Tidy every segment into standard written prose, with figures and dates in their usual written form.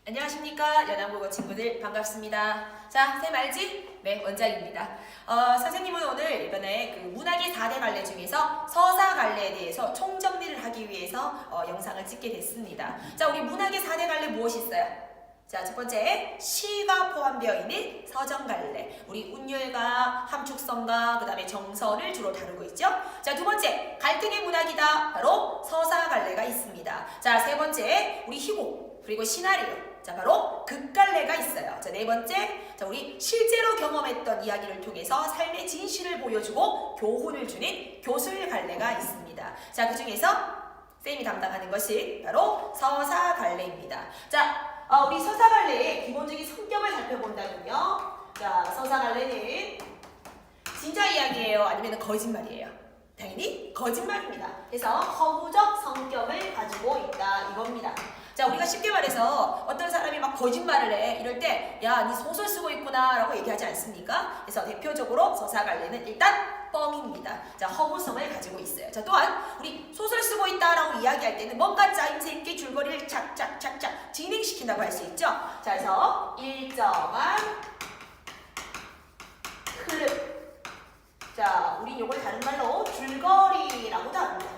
안녕하십니까 연암국어 친구들 반갑습니다. 자, 쌤 알지? 네, 원장입니다. 선생님은 오늘 이번에 그 문학의 4대 갈래 중에서 서사 갈래에 대해서 총정리를 하기 위해서 영상을 찍게 됐습니다. 자, 우리 문학의 4대 갈래 무엇이 있어요? 자, 첫 번째 시가 포함되어 있는 서정갈래, 우리 운율가, 함축성가, 그 다음에 정서를 주로 다루고 있죠. 자, 두 번째 갈등의 문학이다, 바로 서사갈래가 있습니다. 자, 세 번째 우리 희곡 그리고 시나리오, 자 바로 극갈래가 있어요. 자, 네 번째, 자 우리 실제로 경험했던 이야기를 통해서 삶의 진실을 보여주고 교훈을 주는 교술갈래가 있습니다. 자, 그 중에서 쌤이 담당하는 것이 바로 서사갈래입니다. 자, 우리 서사갈래의 기본적인 성격을 살펴본다면요. 자, 서사갈래는 진짜 이야기예요? 아니면 거짓말이에요? 당연히 거짓말입니다. 그래서 허구적 성격을 가지고 있다 이겁니다. 자, 우리가 쉽게 말해서 어떤 사람이 막 거짓말을 해. 이럴 때 야, 니 소설 쓰고 있구나 라고 얘기하지 않습니까? 그래서 대표적으로 서사갈래는 일단 뻥입니다. 자, 허구성을 가지고 있어요. 자, 또한 우리 소설 쓰고 있다라고 이야기할 때는 뭔가 짜임새 있게 줄거리를 착착착착 진행시킨다고 할 수 있죠. 자, 그래서 일정한 흐름. 자, 우린 이걸 다른 말로 줄거리라고도 합니다.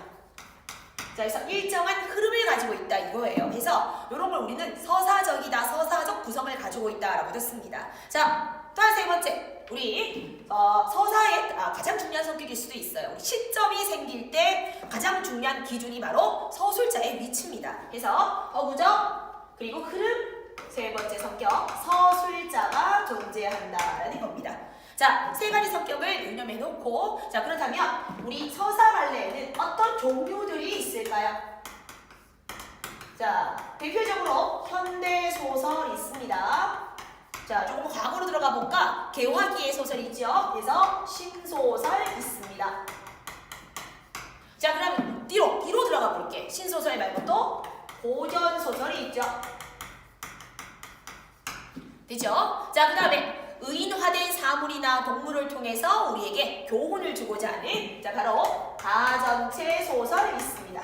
자, 그래서 일정한 흐름을 가지고 있다 이거예요. 그래서 이런 걸 우리는 서사적이다, 서사적 구성을 가지고 있다라고도 씁니다. 자, 또한 세 번째, 우리 서사의 가장 중요한 성격일 수도 있어요. 우리 시점이 생길 때 가장 중요한 기준이 바로 서술자의 위치입니다. 그래서 허구적 그리고 흐름, 세 번째 성격 서술자가 존재한다라는 겁니다. 자, 세 가지 성격을 유념해 놓고, 자, 그렇다면 우리 서사갈래에는 어떤 종류들이 있을까요? 자, 대표적으로 현대소설이 있습니다. 자, 조금 과거로 들어가 볼까? 개화기의 소설이 있죠. 그래서 신소설 있습니다. 자, 그럼 뒤로 들어가 볼게. 신소설 말고 또 고전소설이 있죠. 되죠? 자, 그 다음에 의인화된 사물이나 동물을 통해서 우리에게 교훈을 주고자 하는, 자, 바로 가전체 소설이 있습니다.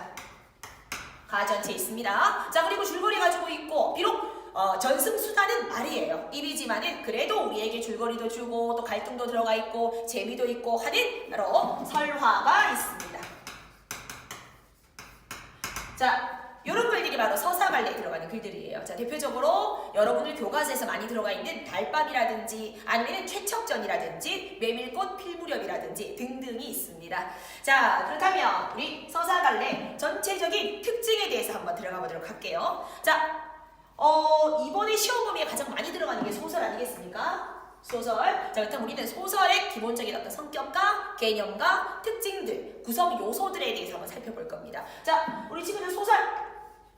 가전체 있습니다. 자, 그리고 줄거리 가지고 있고, 비록 전승수다는 말이에요. 입이지만은 그래도 우리에게 줄거리도 주고 또 갈등도 들어가 있고 재미도 있고 하는 바로 설화가 있습니다. 자, 이런 글들이 바로 서사갈래에 들어가는 글들이에요. 자, 대표적으로 여러분들 교과서에서 많이 들어가 있는 달밤이라든지 아니면 최척전이라든지 메밀꽃 필무렵이라든지 등등이 있습니다. 자, 그렇다면 우리 서사갈래 전체적인 특징에 대해서 한번 들어가 보도록 할게요. 자, 이번에 시험 범위에 가장 많이 들어가는 게 소설 아니겠습니까? 소설. 자, 그렇다면 우리는 소설의 기본적인 어떤 성격과 개념과 특징들, 구성 요소들에 대해서 한번 살펴볼 겁니다. 자, 우리 친구들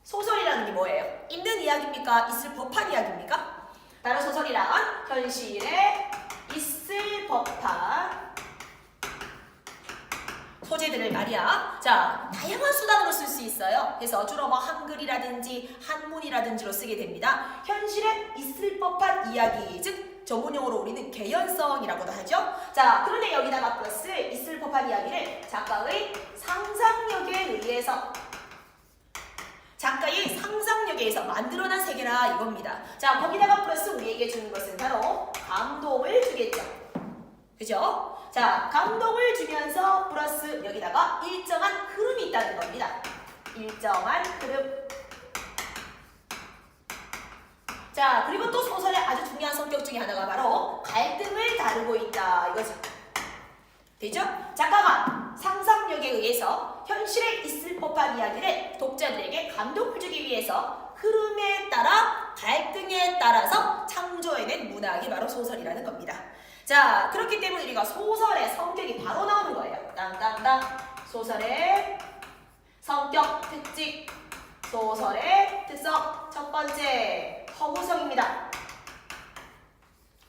소설이라는 게 뭐예요? 있는 이야기입니까? 있을 법한 이야기입니까? 다른 소설이란 현실에 있을 법한 소재들을 말이야. 자, 다양한 수단으로 쓸 수 있어요. 그래서 주로 뭐 한글이라든지 한문이라든지로 쓰게 됩니다. 현실에 있을 법한 이야기, 즉 전문용어로 우리는 개연성이라고도 하죠. 자, 그런데 여기다가 플러스 있을 법한 이야기를 작가의 상상력에 의해서 만들어난 세계라 이겁니다. 자, 거기다가 플러스 우리에게 주는 것은 바로 감동을 주겠죠. 그죠? 자, 감동을 주면서 플러스 여기다가 일정한 흐름이 있다는 겁니다. 일정한 흐름. 자, 그리고 또 소설의 아주 중요한 성격 중에 하나가 바로 갈등을 다루고 있다 이거죠. 되죠? 작가가 상상력에 의해서 현실에 있을 법한 이야기를 독자들에게 감동을 주기 위해서 흐름에 따라 갈등에 따라서 창조해낸 문학이 바로 소설이라는 겁니다. 자, 그렇기 때문에 우리가 소설의 성격이 바로 나오는 거예요. 땅땅땅. 소설의 성격, 특징. 소설의 특성. 첫 번째, 허구성입니다.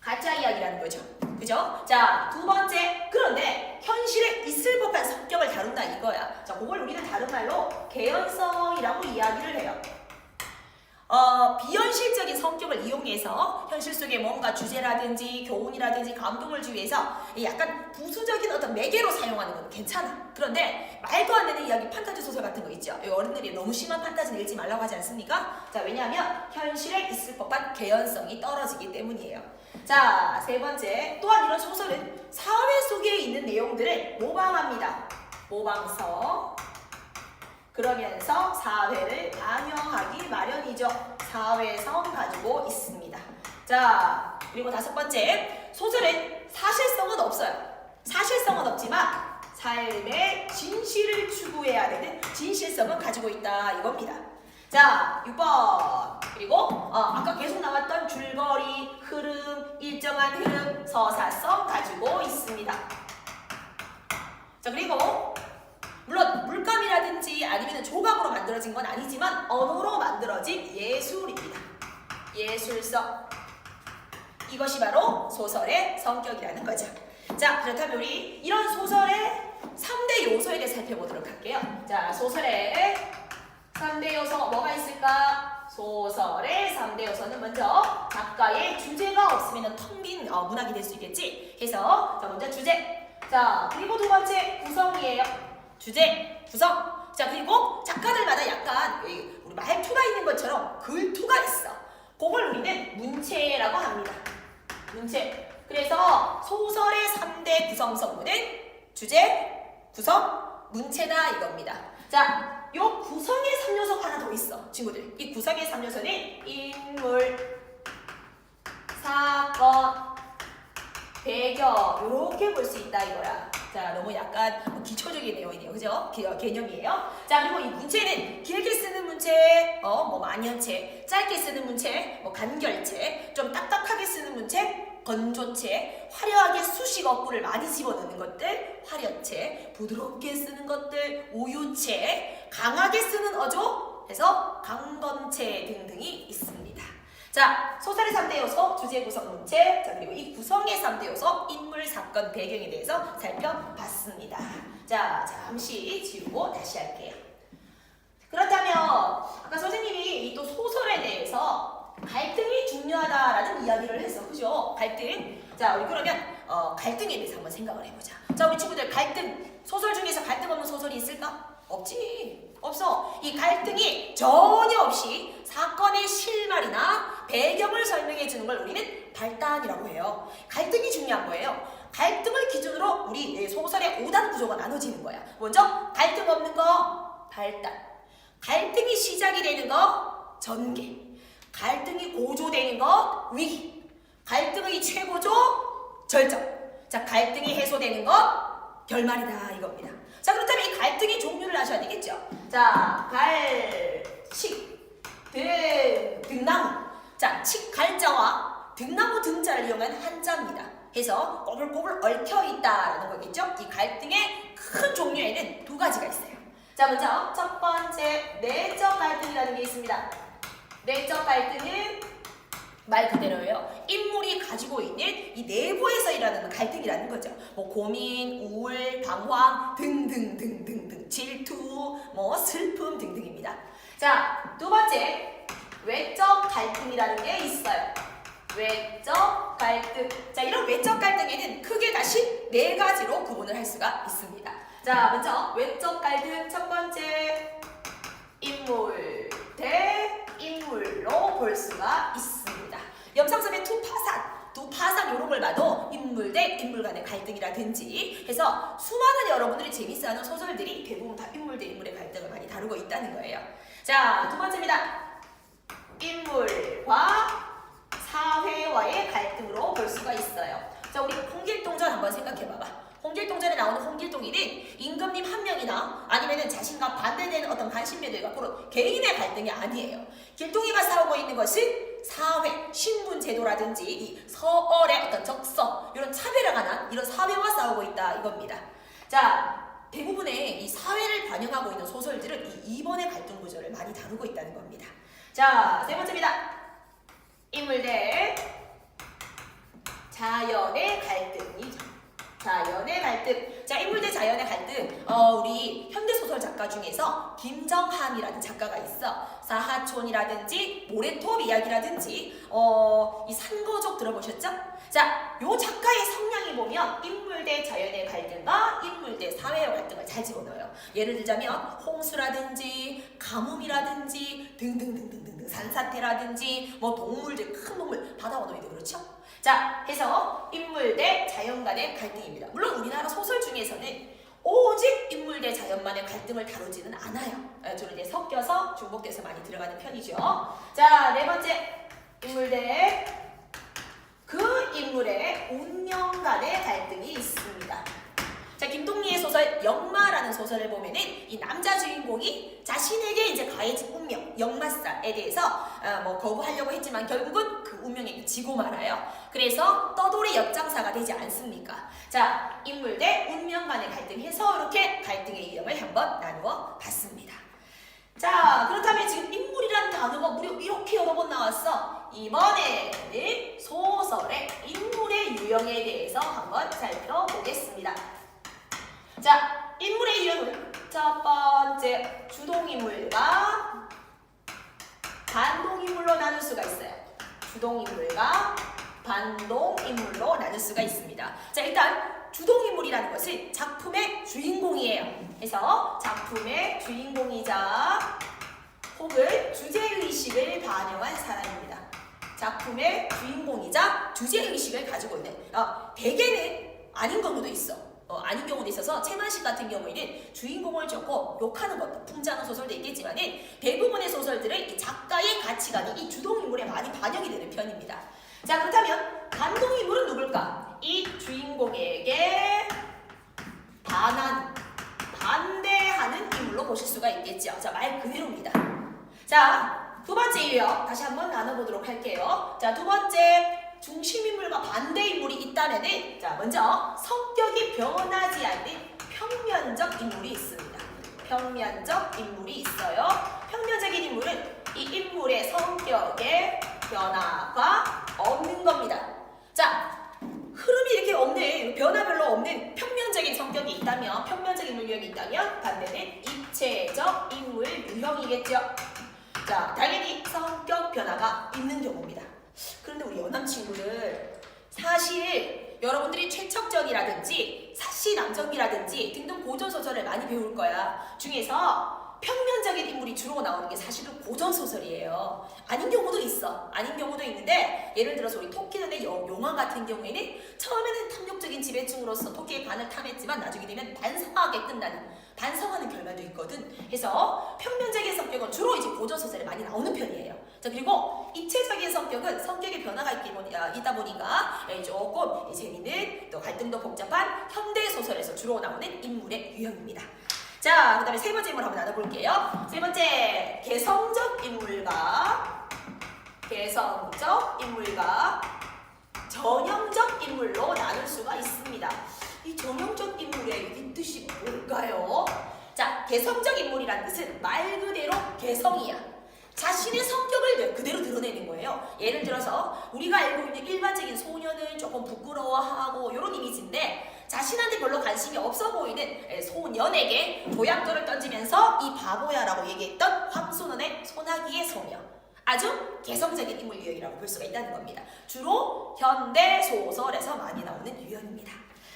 가짜 이야기라는 거죠. 그죠? 자, 두 번째, 그런데 현실에 있을 법한 성격을 다룬다 이거야. 자, 그걸 우리는 다른 말로 개연성이라고 이야기를 해요. 비현실적인 성격을 이용해서 현실 속에 뭔가 주제라든지 교훈이라든지 감동을 주기 위해서 약간 부수적인 어떤 매개로 사용하는 건 괜찮아. 그런데 말도 안 되는 이야기, 판타지 소설 같은 거 있죠. 어른들이 너무 심한 판타지는 읽지 말라고 하지 않습니까? 자, 왜냐하면 현실에 있을 법한 개연성이 떨어지기 때문이에요. 자, 세 번째, 또한 이런 소설은 사회 속에 있는 내용들을 모방합니다. 모방성. 그러면서 사회를 반영하기 마련이죠. 사회성 가지고 있습니다. 자, 그리고 다섯 번째, 소설은 사실성은 없어요. 사실성은 없지만 삶의 진실을 추구해야 되는 진실성은 가지고 있다 이겁니다. 자, 6번. 그리고 아까 계속 나왔던 줄거리, 흐름, 일정한 흐름, 서사성 가지고 있습니다. 자, 그리고 물론 물감이라든지 아니면 조각으로 만들어진 건 아니지만 언어로 만들어진 예술입니다. 예술성. 이것이 바로 소설의 성격이라는 거죠. 자, 그렇다면 우리 이런 소설의 3대 요소에 대해 살펴보도록 할게요. 자, 소설의 3대 요소 뭐가 있을까? 소설의 3대 요소는 먼저 작가의 주제가 없으면 텅 빈 문학이 될 수 있겠지. 그래서 자, 먼저 주제. 자, 그리고 두 번째 구성이에요. 주제, 구성. 자, 그리고 작가들마다 약간 우리 말투가 있는 것처럼 글투가 있어. 그걸 우리는 문체라고 합니다. 문체. 그래서 소설의 3대 구성성분은 주제, 구성, 문체다 이겁니다. 자, 요 구성의 3요소가 하나 더 있어, 친구들. 이 구성의 3요소는 인물, 사건, 배경 이렇게 볼 수 있다 이거야. 자, 너무 약간 기초적인 내용이네요, 그죠? 개념이에요. 자, 그리고 이 문체는 길게 쓰는 문체, 만연체, 짧게 쓰는 문체, 간결체, 좀 딱딱하게 쓰는 문체, 건조체, 화려하게 수식 어구를 많이 집어넣는 것들, 화려체, 부드럽게 쓰는 것들, 우유체, 강하게 쓰는 어조, 해서 강건체 등등이 있습니다. 자, 소설의 3대 요소, 주제, 구성, 문체. 자, 그리고 이 구성의 3대 요소, 인물, 사건, 배경에 대해서 살펴봤습니다. 자, 잠시 지우고 다시 할게요. 그렇다면 아까 선생님이 이 또 소설에 대해서 갈등이 중요하다라는 이야기를 했어, 그죠? 갈등. 자, 우리 그러면 갈등에 대해서 한번 생각을 해보자. 자, 우리 친구들 갈등, 소설 중에서 갈등 없는 소설이 있을까? 없지. 없어. 이 갈등이 전혀 없이 사건의 실마리나 배경을 설명해 주는 걸 우리는 발단이라고 해요. 갈등이 중요한 거예요. 갈등을 기준으로 우리 소설의 5단 구조가 나눠지는 거야. 먼저 갈등 없는 거 발단, 갈등이 시작이 되는 거 전개, 갈등이 고조되는 것 위기, 갈등의 최고조 절정. 자, 갈등이 해소되는 것 결말이다 이겁니다. 자, 그렇다면 이 갈등의 종류를 아셔야 되겠죠. 자, 식, 등나무. 자, 식 갈자와 등나무 등자를 이용한 한자입니다. 해서 꼬불꼬불 얽혀 있다라는 거겠죠. 이 갈등의 큰 종류에는 두 가지가 있어요. 자, 먼저 첫 번째 내적 갈등이라는 게 있습니다. 내적 갈등은 말 그대로예요. 인물이 가지고 있는 이 내부에서 일어나는 갈등이라는 거죠. 고민, 우울, 방황 등등등등등, 질투, 슬픔 등등입니다. 자, 두 번째 외적 갈등이라는 게 있어요. 외적 갈등. 자, 이런 외적 갈등에는 크게 다시 네 가지로 구분을 할 수가 있습니다. 자, 먼저 외적 갈등 첫 번째 인물 대 인물로 볼 수가 있습니다. 염상섭의 두파산 이런 걸 봐도 인물 대 인물 간의 갈등이라든지 해서 수많은 여러분들이 재밌어하는 소설들이 대부분 다 인물 대 인물의 갈등을 많이 다루고 있다는 거예요. 자, 두 번째입니다. 인물과 사회와의 갈등으로 볼 수가 있어요. 자, 우리 홍길동전 한번 생각해봐봐. 홍길동전에 나오는 홍길동이는 임금님 한 명이나 아니면 자신과 반대되는 어떤 반신배들과 그런 개인의 갈등이 아니에요. 길동이가 싸우고 있는 것은 사회, 신분 제도라든지 이 서얼의 어떤 적성, 이런 차별에 관한 이런 사회와 싸우고 있다 이겁니다. 자, 대부분의 이 사회를 반영하고 있는 소설들은 이 2번의 갈등 구조를 많이 다루고 있다는 겁니다. 자, 세 번째입니다. 인물 대 자연의 갈등이죠. 자연의 갈등. 자, 인물 대 자연의 갈등. 우리 현대소설 작가 중에서 김정한이라는 작가가 있어. 사하촌이라든지 모래톱 이야기라든지 이 산거족 들어보셨죠? 자, 요 작가의 성향이 보면 인물 대 자연의 갈등과 인물 대 사회의 갈등을 잘 집어넣어요. 예를 들자면 홍수라든지 가뭄이라든지 등등등등등 산사태라든지 뭐 동물들 큰 동물 바다 원어민도 그렇죠? 자, 해서 인물 대 자연 간의 갈등입니다. 물론 우리나라 소설 중에서는 오직 인물 대 자연만의 갈등을 다루지는 않아요. 주로 이제 섞여서 중복돼서 많이 들어가는 편이죠. 자, 네 번째 인물 대 그 인물의 운명 간의 갈등이 있습니다. 자, 김동리의 소설 역마라는 소설을 보면은 이 남자 주인공이 자신에게 이제 가해진 운명, 역마살에 대해서 뭐 거부하려고 했지만 결국은 그 운명에 지고 말아요. 그래서 떠돌이 역장사가 되지 않습니까? 자, 인물 대 운명 간의 갈등해서 이렇게 갈등의 유형을 한번 나누어 봤습니다. 자, 그렇다면 지금 인물이라는 단어가 무려 이렇게 여러 번 나왔어. 이번에는 소설의 인물의 유형에 대해서 한번 살펴보겠습니다. 자, 인물의 유형은 첫 번째 주동인물과 반동인물로 나눌 수가 있어요. 주동인물과 반동인물로 나눌 수가 있습니다. 자, 일단 주동인물이라는 것은 작품의 주인공이에요. 그래서 작품의 주인공이자 혹은 주제의식을 반영한 사람입니다. 작품의 주인공이자 주제의식을 가지고 있는 대개는 아닌 경우도 있어. 아닌 경우도 있어서 채만식 같은 경우에는 주인공을 적고 욕하는 것도 풍자하는 소설도 있겠지만은 대부분의 소설들은 이 작가의 가치관이 이 주동인물에 많이 반영이 되는 편입니다. 자, 그렇다면 반동인물은 누굴까? 이 주인공에게 반대하는 인물로 보실 수가 있겠죠. 자, 말 그대로입니다. 자, 두 번째 유형 다시 한번 나눠보도록 할게요. 자, 두 번째 중심인물과 반대인물이 있다면은 자, 먼저 성격이 변하지 않는 평면적 인물이 있습니다. 평면적 인물이 있어요. 평면적인 인물은 이 인물의 성격에 변화가 없는 겁니다. 자, 흐름이 이렇게 없는, 변화 별로 없는 평면적인 성격이 있다면, 평면적인 인물 유형이 있다면 반대는 입체적 인물 유형이겠죠. 자, 당연히 성격 변화가 있는 경우입니다. 그런데 우리 연남 친구들 사실 여러분들이 최척적이라든지 사시남정기라든지 등등 고전소설을 많이 배울 거야. 중에서 평면적인 인물이 주로 나오는 게 사실은 고전소설이에요. 아닌 경우도 있어. 아닌 경우도 있는데 예를 들어서 우리 토끼는의 용왕 같은 경우에는 처음에는 탐욕적인 지배층으로서 토끼의 간을 탐했지만 나중에 되면 반성하게 끝나는 반성하는 결말도 있거든. 그래서 평면적인 성격은 주로 이제 고전소설에 많이 나오는 편이에요. 자, 그리고 입체적인 성격은 성격의 변화가 있다 보니까 조금 재미있는 또 갈등도 복잡한 현대소설에서 주로 나오는 인물의 유형입니다. 자, 그 다음에 세 번째 인물 한번 나눠볼게요. 세 번째, 개성적 인물과 전형적 인물로 나눌 수가 있습니다. 이 전형적 인물의 뜻이 뭘까요? 자, 개성적 인물이라는 뜻은 말 그대로 개성이야. 자신의 성격을 그대로 드러내는 거예요. 예를 들어서 우리가 알고 있는 일반적인 소년을 조금 부끄러워하고 이런 이미지인데 자신한테 별로 관심이 없어 보이는 소년에게 조약돌을 던지면서 이 바보야라고 얘기했던 황소년의 소나기의 소녀. 아주 개성적인 인물 유형이라고 볼 수가 있다는 겁니다. 주로 현대 소설에서 많이 나오는 유형입니다.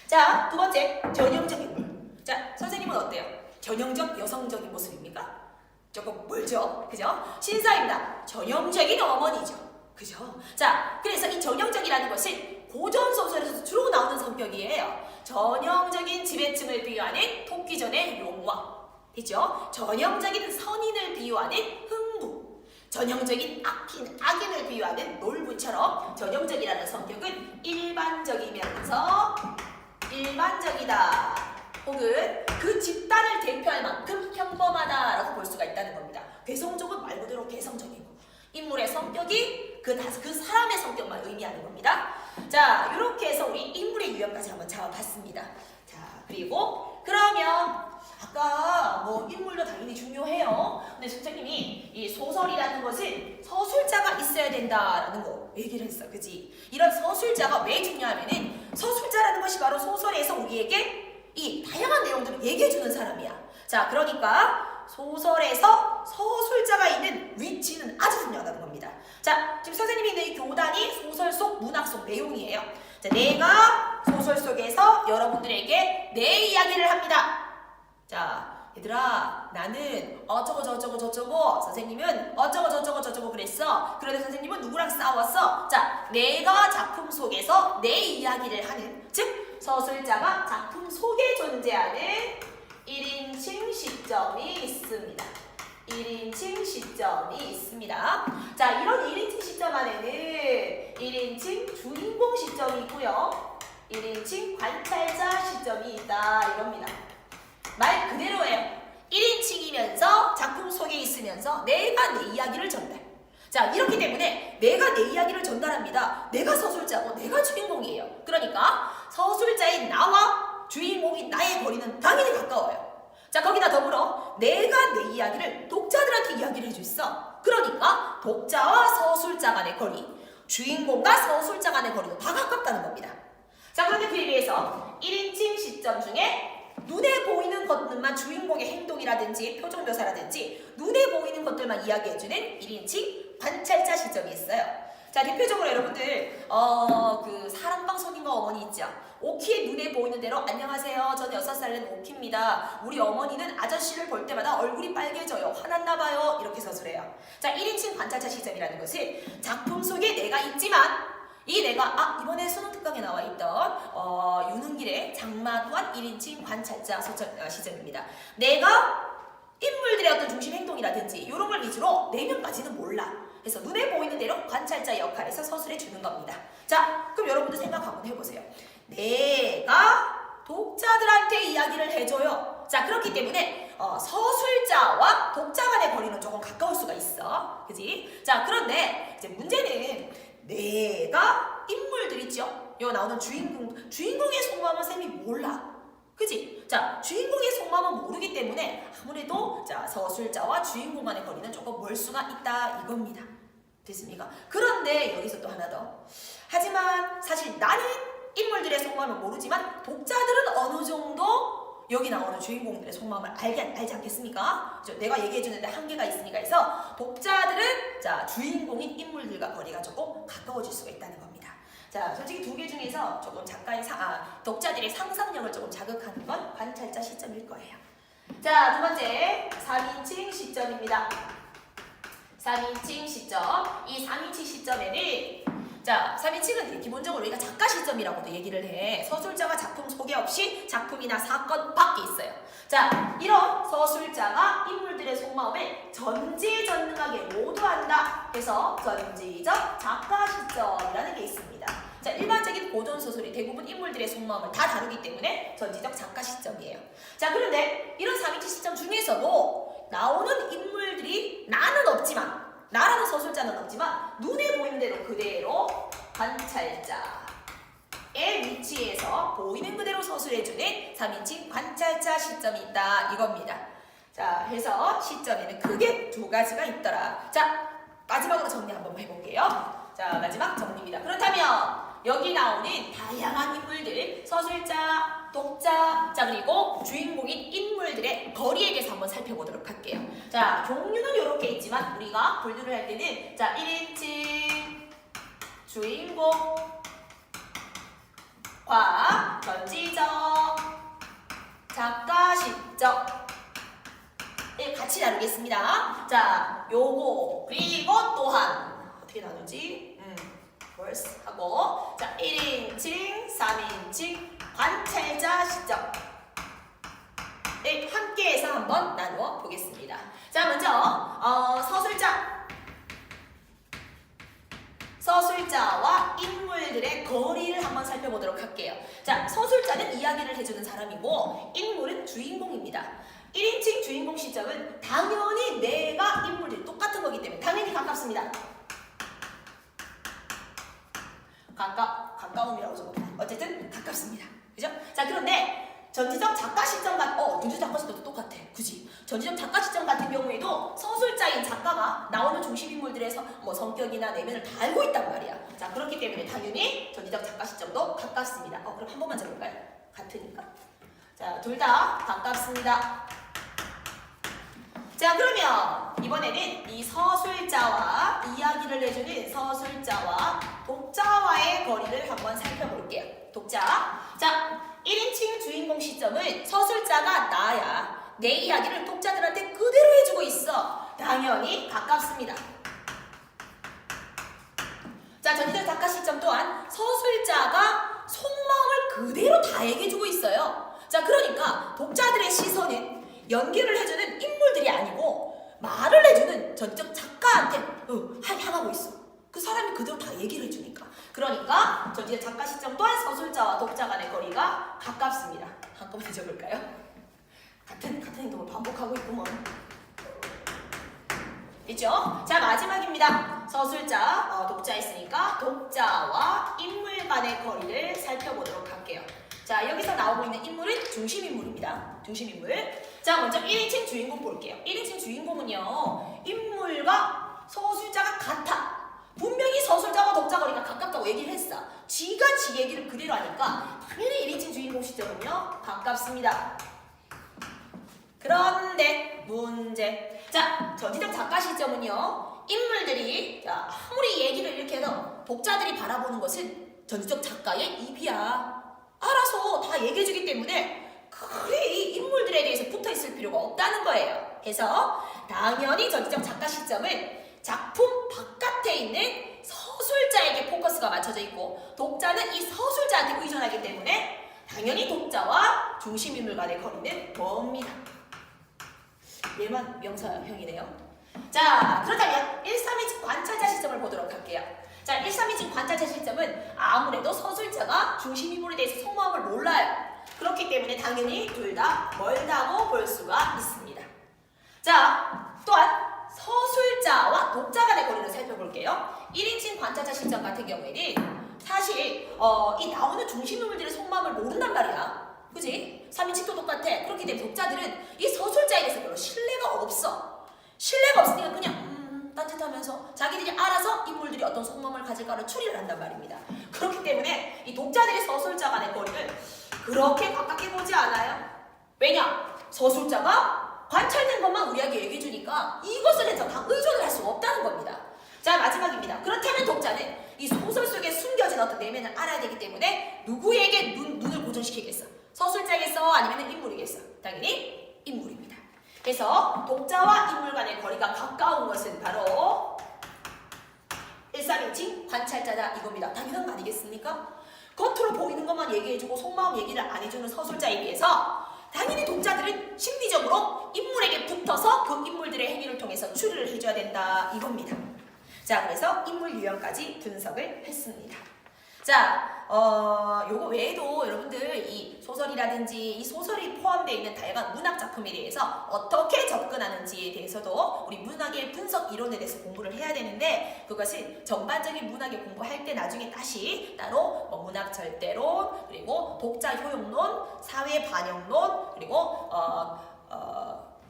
자, 두 번째, 전형적 인물. 자, 선생님은 어때요? 전형적 여성적인 모습입니까? 조금 멀죠? 그죠? 신사입니다. 전형적인 어머니죠. 그죠? 자, 그래서 이 전형적이라는 것은 고전소설에서 주로 나오는 성격이에요. 전형적인 지배층을 비유하는 토끼전의 용왕. 그죠? 전형적인 선인을 비유하는 흥부. 전형적인 악인을 비유하는 놀부처럼 전형적이라는 성격은 일반적이면서 일반적이다. 혹은 그 집단을 대표할 만큼 평범하다라고 볼 수가 있다는 겁니다. 개성적은 말 그대로 개성적이고 인물의 성격이 그 사람의 성격만 의미하는 겁니다. 자, 이렇게 해서 우리 인물의 유형까지 한번 잡아봤습니다. 자, 그리고 그러면 아까 뭐 인물도 당연히 중요해요. 근데 선생님이 이 소설이라는 것은 서술자가 있어야 되는 된다라는 거 얘기를 했어. 그지? 이런 서술자가 왜 중요하면은 서술자라는 것이 바로 소설에서 우리에게 이 다양한 내용들을 얘기해주는 사람이야. 자, 그러니까 소설에서 서술자가 있는 위치는 아주 중요하다는 겁니다. 자, 지금 선생님이 있는 이 교단이 소설 속 문학 속 내용이에요. 자, 내가 소설 속에서 여러분들에게 내 이야기를 합니다. 자, 얘들아, 나는 어쩌고 저쩌고 저쩌고, 선생님은 어쩌고 저쩌고 저쩌고 그랬어. 그런데 선생님은 누구랑 싸웠어. 자, 내가 작품 속에서 내 이야기를 하는, 즉 서술자가 작품 속에 존재하는 1인칭 시점이 있습니다. 1인칭 시점이 있습니다. 자, 이런 1인칭 시점 안에는 1인칭 주인공 시점이 있고요. 1인칭 관찰자 시점이 있다. 이겁니다. 말 그대로예요. 1인칭이면서 작품 속에 있으면서 내가 내 이야기를 전달. 자, 이렇기 때문에 내가 내 이야기를 전달합니다. 내가 서술자고 내가 주인공이에요. 그러니까 서술자인 나와 주인공인 나의 거리는 당연히 가까워요. 자, 거기다 더불어 내가 내 이야기를 독자들한테 이야기를 해줄 수 있어. 그러니까 독자와 서술자 간의 거리, 주인공과 서술자 간의 거리도 다 가깝다는 겁니다. 자, 그런데 그에 비해서 1인칭 시점 중에 눈에 보이는 것들만 주인공의 행동이라든지 표정 묘사라든지 눈에 보이는 것들만 이야기해주는 1인칭 관찰자 시점이 있어요. 자, 대표적으로 여러분들 그 사랑방송인가 어머니 있죠? 오키의 눈에 보이는 대로 안녕하세요. 저는 6살 된 오키입니다. 우리 어머니는 아저씨를 볼 때마다 얼굴이 빨개져요. 화났나 봐요. 이렇게 서술해요. 자, 1인칭 관찰자 시점이라는 것은 작품 속에 내가 있지만 이 내가 이번에 수능 특강에 나와 있던 유능길의 장마 또한 1인칭 관찰자 시점입니다. 내가 인물들의 어떤 중심 행동이라든지 이런 걸 위주로 내면까지는 몰라. 그래서 눈에 보이는 대로 관찰자 역할에서 서술해 주는 겁니다. 자, 그럼 여러분들 생각 한번 해보세요. 내가 독자들한테 이야기를 해줘요. 자, 그렇기 때문에 서술자와 독자 간의 거리는 조금 가까울 수가 있어. 그지? 자, 그런데 이제 문제는 내가 인물들 있죠? 여기 나오는 주인공의 속마음은 쌤이 몰라. 그지? 자, 주인공의 속마음은 모르기 때문에 아무래도 자, 서술자와 주인공 간의 거리는 조금 멀 수가 있다 이겁니다. 됐습니까? 그런데 여기서 또 하나 더. 하지만 사실 나는 인물들의 속마음을 모르지만 독자들은 어느 정도 여기 나오는 주인공들의 속마음을 알지 않겠습니까? 내가 얘기해주는데 한계가 있으니까 해서 독자들은 자, 주인공인 인물들과 거리가 조금 가까워질 수가 있다는 겁니다. 자, 솔직히 두 개 중에서 조금 독자들의 상상력을 조금 자극하는 건 관찰자 시점일 거예요. 자, 두 번째 3인칭 시점입니다. 3인칭 시점. 이 3인칭 시점에는 자, 3인칭은 기본적으로 우리가 작가 시점이라고도 얘기를 해. 서술자가 작품 소개 없이 작품이나 사건 밖에 있어요. 자, 이런 서술자가 인물들의 속마음을 전지전능하게 모두한다 해서 전지적 작가 시점이라는 게 있습니다. 자, 일반적인 고전소설이 대부분 인물들의 속마음을 다 다루기 때문에 전지적 작가 시점이에요. 자, 그런데 이런 3인칭 시점 중에서도 나오는 인물들이 나는 없지만 나라는 서술자는 없지만 눈에 보이는 대로 그대로 관찰자의 위치에서 보이는 그대로 서술해주는 3인칭 관찰자 시점이 있다 이겁니다. 자, 해서 시점에는 크게 두 가지가 있더라. 자, 마지막으로 정리 한번 해볼게요. 자, 마지막 정리입니다. 그렇다면 여기 나오는 다양한 인물들, 서술자, 독자, 자, 그리고 주인공인 인물들의 거리에 대해서 한번 살펴보도록 할게요. 자, 종류는 이렇게 있지만 우리가 분류를 할 때는 자, 1인칭 주인공과 전지적 작가 시점을 같이 나누겠습니다. 자, 요거 그리고 또한 어떻게 나누지? 벌스 하고 자, 1인칭, 3인칭 관찰자 시점을 함께해서 한번 나누어 보겠습니다. 자, 먼저 서술자와 인물들의 거리를 한번 살펴보도록 할게요. 자, 서술자는 이야기를 해주는 사람이고 인물은 주인공입니다. 1인칭 주인공 시점은 당연히 내가 인물들이 똑같은 거기 때문에 당연히 가깝습니다. 가까움이라고 적어요. 어쨌든 가깝습니다. 그죠? 자, 그런데 전지적 작가 시점 전지적 작가 시점도 똑같아. 그지? 전지적 작가 시점 같은 경우에도 서술자의 소설자인 작가가 나오는 중심 인물들에서 뭐 성격이나 내면을 다 알고 있단 말이야. 자, 그렇기 때문에 당연히 전지적 작가 시점도 가깝습니다. 그럼 한 번만 적을까요? 같으니까. 자, 둘 다 가깝습니다. 자, 그러면 이번에는 이 서술자와 이야기를 해주는 서술자와 독자와의 거리를 한번 살펴볼게요. 독자. 자, 1인칭 주인공 시점은 서술자가 나야. 내 이야기를 독자들한테 그대로 해주고 있어. 당연히 가깝습니다. 자, 전지적 작가 시점 또한 서술자가 속마음을 그대로 다 얘기해주고 있어요. 자, 그러니까 독자들의 시선은 연기를 해주는 인물들이 아니고 말을 해주는 전지적 작가한테 향하고 있어. 그 사람이 그대로 다 얘기를 해주니까. 그러니까 전지적 작가 시점 또한 서술자와 독자 간의 거리가 가깝습니다. 한꺼번에 적을까요? 같은 행동을 반복하고 있구먼. 있죠? 자, 마지막입니다. 서술자, 독자 있으니까 독자와 인물 간의 거리를 살펴보도록 할게요. 자, 여기서 나오고 있는 인물은 중심인물입니다. 중심인물. 자, 먼저 1인칭 주인공 볼게요. 1인칭 주인공은요, 인물과 서술자가 같아. 분명히 서술자와 독자 거리가 가깝다고 얘기를 했어. 지가 지 얘기를 그대로 하니까 당연히 1인칭 주인공 시점은요, 가깝습니다. 그런데 문제. 자, 전지적 작가 시점은요, 인물들이 자, 아무리 얘기를 이렇게 해서 독자들이 바라보는 것은 전지적 작가의 입이야. 알아서 다 얘기해주기 때문에 그리 이 인물들에 대해서 붙어있을 필요가 없다는 거예요. 그래서 당연히 전지적 작가 시점은 작품 바깥에 있는 서술자에게 포커스가 맞춰져 있고 독자는 이 서술자한테 의존하기 때문에 당연히 독자와 중심인물 간의 거리는 멉니다. 얘만 명사형이네요. 자, 그렇다면 1-3인칭 관찰자 시점을 보도록 할게요. 자, 1-3인칭 관찰자 시점은 아무래도 서술자가 중심인물에 대해서 속마음을 몰라요. 그렇기 때문에 당연히 둘 다 멀다고 볼 수가 있습니다. 자, 또한 서술자와 독자 간의 거리를 살펴볼게요. 1인칭 관찰자 시점 같은 경우에는 사실 이 나오는 중심인물들의 속마음을 모른단 말이야. 그지? 3인칭도 똑같아. 그렇기 때문에 독자들은 이 서술자에 대해서 별로 신뢰가 없어. 신뢰가 없으니까 그냥 딴짓하면서 자기들이 알아서 인물들이 어떤 속마음을 가질까를 추리를 한단 말입니다. 그렇기 때문에 이 독자들의 서술자 간의 거리를 그렇게 가깝게 보지 않아요. 왜냐? 서술자가 관찰된 것만 우리에게 얘기해주니까 이것을 해서 다 의존을 할 수가 없다는 겁니다. 자, 마지막입니다. 그렇다면 독자는 이 소설 속에 숨겨진 어떤 내면을 알아야 되기 때문에 누구에게 눈을 고정시키겠어? 서술자겠어? 아니면 인물이겠어? 당연히 인물입니다. 그래서 독자와 인물 간의 거리가 가까운 것은 바로 1-3인칭 관찰자다 이겁니다. 당연한 거 아니겠습니까? 겉으로 보이는 것만 얘기해주고 속마음 얘기를 안 해주는 서술자에 비해서 당연히 독자들은 심리적으로 인물에게 붙어서 그 인물들의 행위를 통해서 추리를 해줘야 된다 이겁니다. 자, 그래서 인물 유형까지 분석을 했습니다. 자, 요거 외에도 여러분들 이 소설이라든지 이 소설이 포함되어 있는 다양한 문학 작품에 대해서 어떻게 접근하는지에 대해서도 우리 문학의 분석 이론에 대해서 공부를 해야 되는데 그것은 전반적인 문학의 공부할 때 나중에 다시 따로 문학 절대론, 그리고 독자 효용론, 사회 반영론, 그리고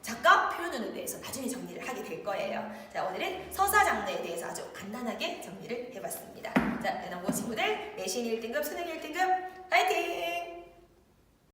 작가 표현론에 대해서 나중에 정리를 하게 될 거예요. 자, 오늘은 서사 장르에 대해서 아주 간단하게 정리를 해봤습니다. 자, 연합고 친구들 내신 1등급, 수능 1등급 파이팅!